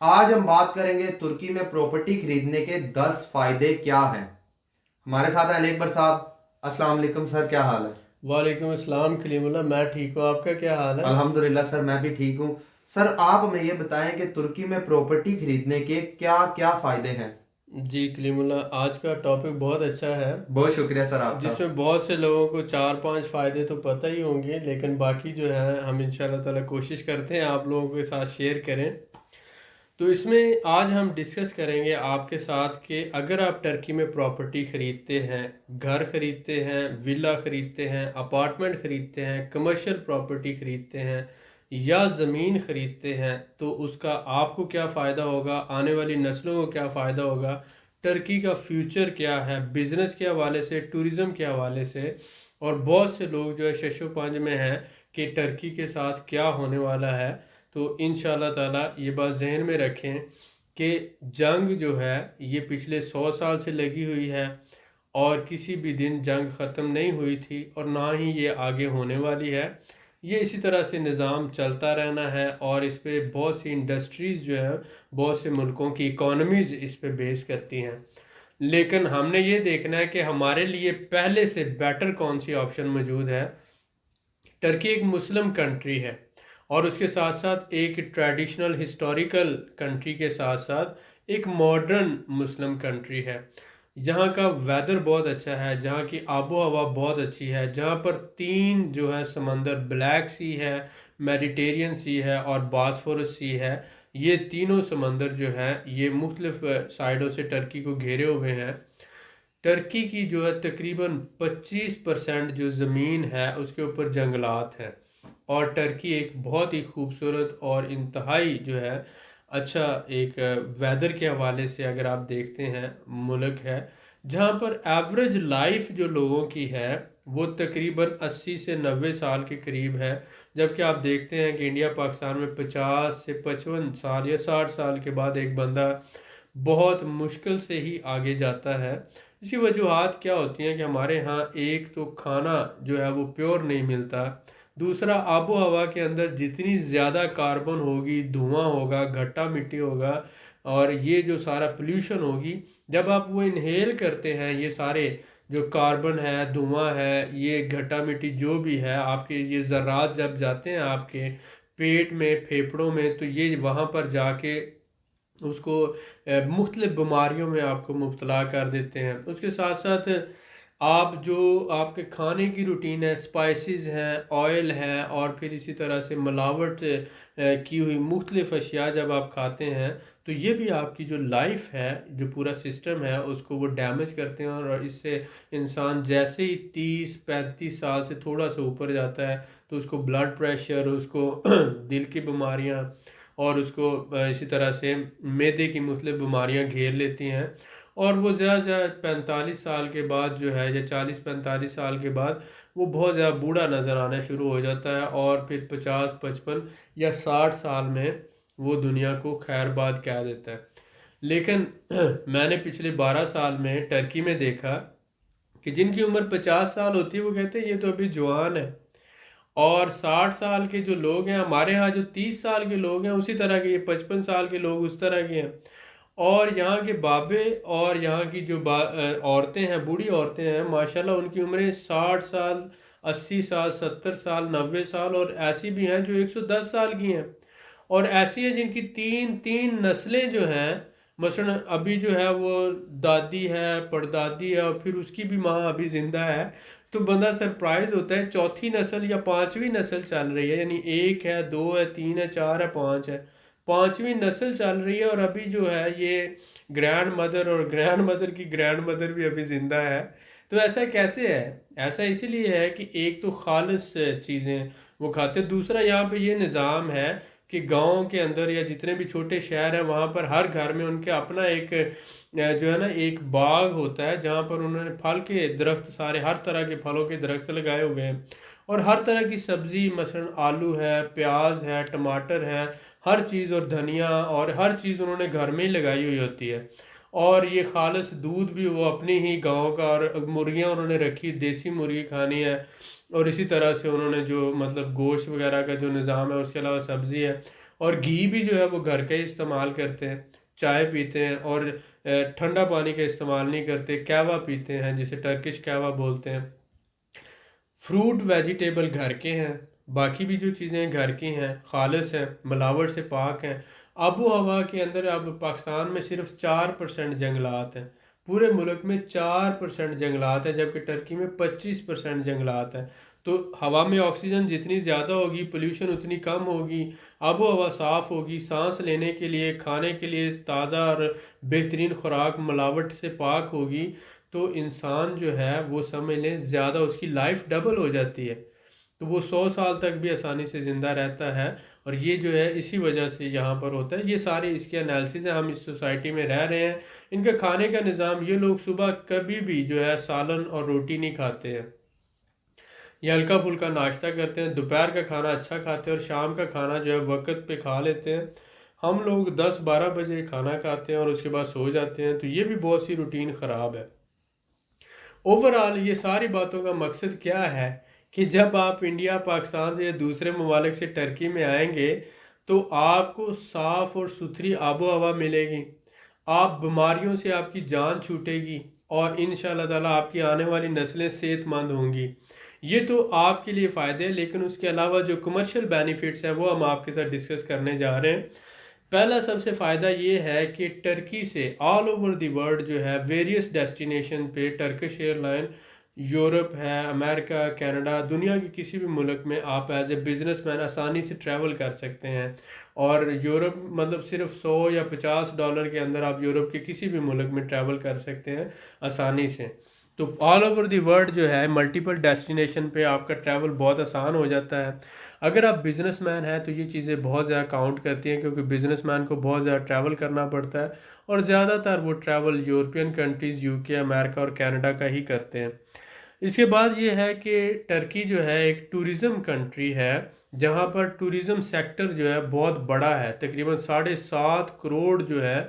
آج ہم بات کریں گے ترکی میں پراپرٹی خریدنے کے 10 فائدے کیا ہیں۔ ہمارے ساتھ ہیں علی اکبر صاحب۔ السلام علیکم سر، کیا حال ہے؟ وعلیکم السلام کلیم اللہ، میں ٹھیک ہوں، آپ کا کیا حال ہے؟ الحمدللہ سر، میں بھی ٹھیک ہوں۔ سر آپ ہمیں یہ بتائیں کہ ترکی میں پراپرٹی خریدنے کے کیا کیا فائدے ہیں؟ جی کلیم اللہ، آج کا ٹاپک بہت اچھا ہے بہت شکریہ سر آپ کا۔ جس میں بہت سے لوگوں کو 4-5 فائدے تو پتہ ہی ہوں گے، لیکن باقی جو ہے ہم انشاءاللہ تعالی کوشش کرتے ہیں آپ لوگوں کے ساتھ شیئر کریں۔ تو اس میں آج ہم ڈسکس کریں گے آپ کے ساتھ کہ اگر آپ ٹرکی میں پراپرٹی خریدتے ہیں، گھر خریدتے ہیں، ولا خریدتے ہیں، اپارٹمنٹ خریدتے ہیں، کمرشل پراپرٹی خریدتے ہیں یا زمین خریدتے ہیں، تو اس کا آپ کو کیا فائدہ ہوگا، آنے والی نسلوں کو کیا فائدہ ہوگا، ٹرکی کا فیوچر کیا ہے بزنس کے حوالے سے، ٹوریزم کے حوالے سے، اور بہت سے لوگ جو ہے شش و پنج میں ہیں کہ ٹرکی کے ساتھ کیا ہونے والا ہے۔ تو انشاءاللہ تعالی یہ بات ذہن میں رکھیں کہ جنگ جو ہے یہ پچھلے 100 سال سے لگی ہوئی ہے، اور کسی بھی دن جنگ ختم نہیں ہوئی تھی اور نہ ہی یہ آگے ہونے والی ہے۔ یہ اسی طرح سے نظام چلتا رہنا ہے، اور اس پہ بہت سی انڈسٹریز جو ہیں، بہت سے ملکوں کی اکانومیز اس پہ بیس کرتی ہیں۔ لیکن ہم نے یہ دیکھنا ہے کہ ہمارے لیے پہلے سے بیٹر کون سی آپشن موجود ہے۔ ٹرکی ایک مسلم کنٹری ہے، اور اس کے ساتھ ساتھ ایک ٹریڈیشنل ہسٹوریکل کنٹری کے ساتھ ساتھ ایک ماڈرن مسلم کنٹری ہے۔ جہاں کا ویدر بہت اچھا ہے، جہاں کی آب و ہوا بہت اچھی ہے، جہاں پر تین جو ہے سمندر، بلیک سی ہے، میڈیٹیرین سی ہے اور باسفورس سی ہے۔ یہ تینوں سمندر جو ہے یہ مختلف سائڈوں سے ٹرکی کو گھیرے ہوئے ہیں۔ ٹرکی کی جو ہے تقریباً 25% جو زمین ہے اس کے اوپر جنگلات ہیں، اور ٹرکی ایک بہت ہی خوبصورت اور انتہائی جو ہے اچھا ایک ویدر کے حوالے سے اگر آپ دیکھتے ہیں ملک ہے، جہاں پر ایوریج لائف جو لوگوں کی ہے وہ تقریباً 80 سے 90 سال کے قریب ہے، جبکہ آپ دیکھتے ہیں کہ انڈیا پاکستان میں 50 سے 55 سال یا 60 سال کے بعد ایک بندہ بہت مشکل سے ہی آگے جاتا ہے۔ اس کی وجوہات کیا ہوتی ہیں کہ ہمارے ہاں ایک تو کھانا جو ہے وہ پیور نہیں ملتا، دوسرا آب و ہوا کے اندر جتنی زیادہ کاربن ہوگی، دھواں ہوگا، گھٹا مٹی ہوگا، اور یہ جو سارا پلیوشن ہوگی، جب آپ وہ انہیل کرتے ہیں، یہ سارے جو کاربن ہے، دھواں ہے، یہ گھٹا مٹی جو بھی ہے، آپ کے یہ ذرات جب جاتے ہیں آپ کے پیٹ میں، پھیپھڑوں میں، تو یہ وہاں پر جا کے اس کو مختلف بیماریوں میں آپ کو مبتلا کر دیتے ہیں۔ اس کے ساتھ ساتھ آپ جو آپ کے کھانے کی روٹین ہے، سپائسز ہیں، آئل ہے، اور پھر اسی طرح سے ملاوٹ کی ہوئی مختلف اشیاء جب آپ کھاتے ہیں، تو یہ بھی آپ کی جو لائف ہے، جو پورا سسٹم ہے، اس کو وہ ڈیمیج کرتے ہیں، اور اس سے انسان جیسے ہی 30-35 سال سے تھوڑا سا اوپر جاتا ہے تو اس کو بلڈ پریشر، اس کو دل کی بیماریاں، اور اس کو اسی طرح سے معدے کی مختلف بیماریاں گھیر لیتی ہیں، اور وہ زیادہ زیادہ 45 سال کے بعد جو ہے، یا 40-45 سال کے بعد وہ بہت زیادہ بوڑھا نظر آنا شروع ہو جاتا ہے، اور پھر 50-55 یا 60 سال میں وہ دنیا کو خیر باد کہہ دیتا ہے۔ لیکن میں نے پچھلے 12 سال میں ٹرکی میں دیکھا کہ جن کی عمر 50 سال ہوتی ہے وہ کہتے ہیں یہ تو ابھی جوان ہے، اور 60 سال کے جو لوگ ہیں ہمارے ہاں، جو 30 سال کے لوگ ہیں اسی طرح کے یہ 55 سال کے لوگ اس طرح کے ہیں، اور یہاں کے بابے اور یہاں کی جو عورتیں ہیں، بوڑھی عورتیں ہیں، ماشاءاللہ ان کی عمریں 60 سال، 80 سال، 70 سال، 90 سال، اور ایسی بھی ہیں جو 110 سال کی ہیں، اور ایسی ہیں جن کی تین تین نسلیں جو ہیں، مثلا ابھی جو ہے وہ دادی ہے، پڑدادی ہے، اور پھر اس کی بھی ماں ابھی زندہ ہے، تو بندہ سرپرائز ہوتا ہے چوتھی نسل یا پانچویں نسل چل رہی ہے، یعنی ایک ہے، دو ہے، تین ہے، چار ہے، پانچ ہے، پانچویں نسل چل رہی ہے، اور ابھی جو ہے یہ گرینڈ مدر اور گرینڈ مدر کی گرینڈ مدر بھی ابھی زندہ ہے۔ تو ایسا کیسے ہے؟ ایسا اسی لیے ہے کہ ایک تو خالص چیزیں وہ کھاتے، دوسرا یہاں پہ یہ نظام ہے کہ گاؤں کے اندر یا جتنے بھی چھوٹے شہر ہیں وہاں پر ہر گھر میں ان کے اپنا ایک جو ہے نا ایک باغ ہوتا ہے، جہاں پر انہوں نے پھل کے درخت، سارے ہر طرح کے پھلوں کے درخت لگائے ہوئے ہیں، اور ہر طرح کی سبزی، مثلا آلو ہے، پیاز ہے، ٹماٹر ہے، ہر چیز، اور دھنیا، اور ہر چیز انہوں نے گھر میں ہی لگائی ہوئی ہوتی ہے، اور یہ خالص دودھ بھی وہ اپنی ہی گاؤں کا، اور مرغیاں انہوں نے رکھی، دیسی مرغی کھانی ہے، اور اسی طرح سے انہوں نے جو مطلب گوشت وغیرہ کا جو نظام ہے، اس کے علاوہ سبزی ہے، اور گھی بھی جو ہے وہ گھر کا ہی استعمال کرتے ہیں، چائے پیتے ہیں، اور ٹھنڈا پانی کا استعمال نہیں کرتے، قہوہ پیتے ہیں جسے ٹرکش قہوہ بولتے ہیں۔ فروٹ ویجیٹیبل گھر کے ہیں، باقی بھی جو چیزیں گھر کی ہیں خالص ہیں، ملاوٹ سے پاک ہیں۔ آب و ہوا کے اندر اب پاکستان میں صرف 4% جنگلات ہیں، پورے ملک میں 4% جنگلات ہیں، جبکہ ٹرکی میں 25% جنگلات ہیں۔ تو ہوا میں آکسیجن جتنی زیادہ ہوگی، پولیوشن اتنی کم ہوگی، آب و ہوا صاف ہوگی، سانس لینے کے لیے، کھانے کے لیے تازہ اور بہترین خوراک ملاوٹ سے پاک ہوگی، تو انسان جو ہے وہ سمجھ لیں زیادہ اس کی لائف ڈبل ہو جاتی ہے، تو وہ 100 سال تک بھی آسانی سے زندہ رہتا ہے۔ اور یہ جو ہے اسی وجہ سے یہاں پر ہوتا ہے، یہ سارے اس کے انالیسز ہیں۔ ہم اس سوسائٹی میں رہ رہے ہیں، ان کا کھانے کا نظام، یہ لوگ صبح کبھی بھی جو ہے سالن اور روٹی نہیں کھاتے ہیں، یہ ہلکا پھلکا ناشتہ کرتے ہیں، دوپہر کا کھانا اچھا کھاتے ہیں، اور شام کا کھانا جو ہے وقت پہ کھا لیتے ہیں۔ ہم لوگ 10-12 بجے کھانا کھاتے ہیں اور اس کے بعد سو جاتے ہیں، تو یہ بھی بہت سی روٹین خراب ہے۔ اوورآل یہ ساری باتوں کا مقصد کیا ہے کہ جب آپ انڈیا، پاکستان سے یا دوسرے ممالک سے ٹرکی میں آئیں گے تو آپ کو صاف اور ستھری آب و ہوا ملے گی، آپ بیماریوں سے آپ کی جان چھوٹے گی، اور انشاءاللہ تعالیٰ آپ کی آنے والی نسلیں صحت مند ہوں گی۔ یہ تو آپ کے لیے فائدے ہیں، لیکن اس کے علاوہ جو کمرشل بینیفٹس ہیں وہ ہم آپ کے ساتھ ڈسکس کرنے جا رہے ہیں۔ پہلا سب سے فائدہ یہ ہے کہ ٹرکی سے آل اوور دی ورلڈ جو ہے ویریس ڈیسٹینیشن پہ ٹرکش ایئر لائن، یورپ ہے، امریکہ، کینیڈا، دنیا کے کسی بھی ملک میں آپ ایز اے بزنس مین آسانی سے ٹریول کر سکتے ہیں۔ اور یورپ مطلب صرف $100 یا $50 کے اندر آپ یورپ کے کسی بھی ملک میں ٹریول کر سکتے ہیں آسانی سے۔ تو آل اوور دی ورلڈ جو ہے ملٹیپل ڈیسٹینیشن پہ آپ کا ٹریول بہت آسان ہو جاتا ہے۔ اگر آپ بزنس مین ہیں تو یہ چیزیں بہت زیادہ کاؤنٹ کرتی ہیں، کیونکہ بزنس مین کو بہت زیادہ ٹریول کرنا پڑتا ہے، اور زیادہ تر وہ ٹریول یورپین کنٹریز، UK، امریکہ اور کینیڈا کا ہی کرتے ہیں۔ اس کے بعد یہ ہے کہ ٹرکی جو ہے ایک ٹورزم کنٹری ہے، جہاں پر ٹورزم سیکٹر جو ہے بہت بڑا ہے، تقریباً 7.5 کروڑ جو ہے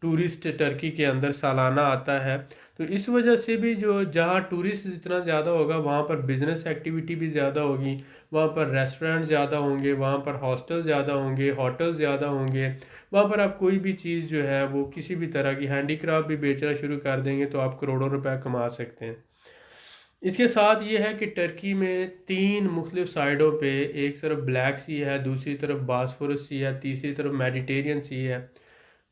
ٹورسٹ ٹرکی کے اندر سالانہ آتا ہے۔ تو اس وجہ سے بھی جو جہاں ٹورسٹ جتنا زیادہ ہوگا وہاں پر بزنس ایکٹیویٹی بھی زیادہ ہوگی، وہاں پر ریسٹورنٹ زیادہ ہوں گے، وہاں پر ہاسٹل زیادہ ہوں گے، ہوٹل زیادہ ہوں گے، وہاں پر آپ کوئی بھی چیز جو ہے وہ کسی بھی طرح کی ہینڈی کرافٹ بھی بیچنا شروع کر دیں گے تو آپ کروڑوں روپے کما سکتے ہیں۔ اس کے ساتھ یہ ہے کہ ٹرکی میں 3 مختلف سائڈوں پہ، ایک طرف بلیک سی ہے، دوسری طرف باسفورس سی ہے، تیسری طرف میڈیٹیرین سی ہے،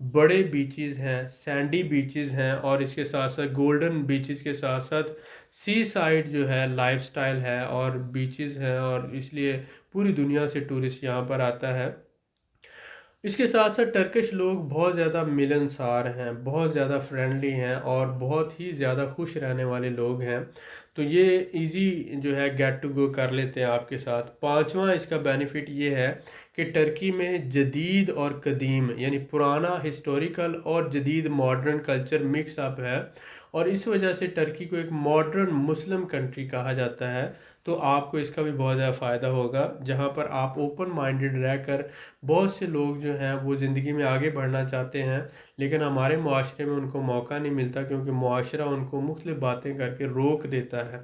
بڑے بیچز ہیں، سینڈی بیچز ہیں، اور اس کے ساتھ ساتھ گولڈن بیچز کے ساتھ ساتھ سی سائڈ جو ہے لائف سٹائل ہے اور بیچز ہیں، اور اس لیے پوری دنیا سے ٹورسٹ یہاں پر آتا ہے۔ اس کے ساتھ ساتھ ٹرکش لوگ بہت زیادہ ملنسار ہیں، بہت زیادہ فرینڈلی ہیں، اور بہت ہی زیادہ خوش رہنے والے لوگ ہیں، تو یہ ایزی جو ہے گیٹ ٹو گو کر لیتے ہیں آپ کے ساتھ۔ پانچواں اس کا بینیفٹ یہ ہے کہ ٹرکی میں جدید اور قدیم، یعنی پرانا ہسٹوریکل اور جدید ماڈرن کلچر مکس اپ ہے، اور اس وجہ سے ٹرکی کو ایک ماڈرن مسلم کنٹری کہا جاتا ہے۔ تو آپ کو اس کا بھی بہت زیادہ فائدہ ہوگا، جہاں پر آپ اوپن مائنڈڈ رہ کر، بہت سے لوگ جو ہیں وہ زندگی میں آگے بڑھنا چاہتے ہیں، لیکن ہمارے معاشرے میں ان کو موقع نہیں ملتا، کیونکہ معاشرہ ان کو مختلف باتیں کر کے روک دیتا ہے۔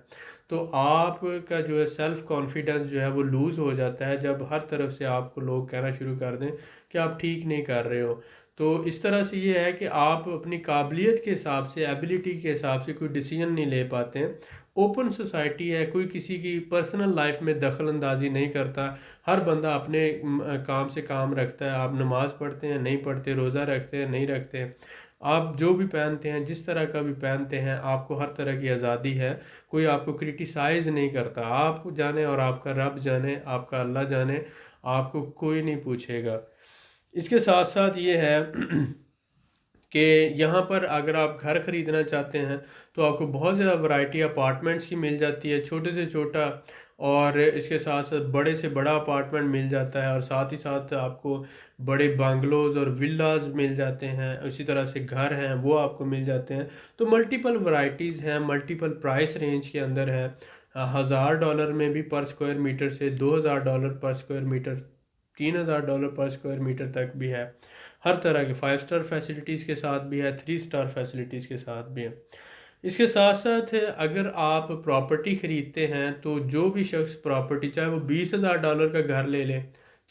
تو آپ کا جو ہے سیلف کانفیڈنس جو ہے وہ لوز ہو جاتا ہے جب ہر طرف سے آپ کو لوگ کہنا شروع کر دیں کہ آپ ٹھیک نہیں کر رہے ہو۔ تو اس طرح سے یہ ہے کہ آپ اپنی قابلیت کے حساب سے، ایبیلٹی کے حساب سے کوئی ڈیسیجن نہیں لے پاتے ہیں۔ اوپن سوسائٹی ہے، کوئی کسی کی پرسنل لائف میں دخل اندازی نہیں کرتا، ہر بندہ اپنے کام سے کام رکھتا ہے۔ آپ نماز پڑھتے ہیں، نہیں پڑھتے، روزہ رکھتے ہیں، نہیں رکھتے، آپ جو بھی پہنتے ہیں، جس طرح کا بھی پہنتے ہیں، آپ کو ہر طرح کی آزادی ہے، کوئی آپ کو کرٹیسائز نہیں کرتا۔ آپ جانے اور آپ کا رب جانے، آپ کا اللہ جانے، آپ کو کوئی نہیں پوچھے گا۔ اس کے ساتھ ساتھ یہ ہے کہ یہاں پر اگر آپ گھر خریدنا چاہتے ہیں تو آپ کو بہت زیادہ ورائٹی اپارٹمنٹس کی مل جاتی ہے، چھوٹے سے چھوٹا اور اس کے ساتھ ساتھ بڑے سے بڑا اپارٹمنٹ مل جاتا ہے، اور ساتھ ہی ساتھ آپ کو بڑے بنگلوز اور ولاز مل جاتے ہیں، اسی طرح سے گھر ہیں وہ آپ کو مل جاتے ہیں۔ تو ملٹیپل ورائٹیز ہیں، ملٹیپل پرائس رینج کے اندر ہے، $1000 میں بھی پر اسکوائر میٹر سے $2000 پر اسکوائر میٹر، $3000 پر اسکوائر میٹر تک بھی ہے، ہر طرح کے 5 اسٹار فیسلٹیز کے ساتھ بھی ہے، 3 اسٹار فیسلٹیز کے ساتھ بھی ہے۔ اس کے ساتھ ساتھ اگر آپ پراپرٹی خریدتے ہیں تو جو بھی شخص پراپرٹی، چاہے وہ $20000 کا گھر لے لے،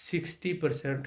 60%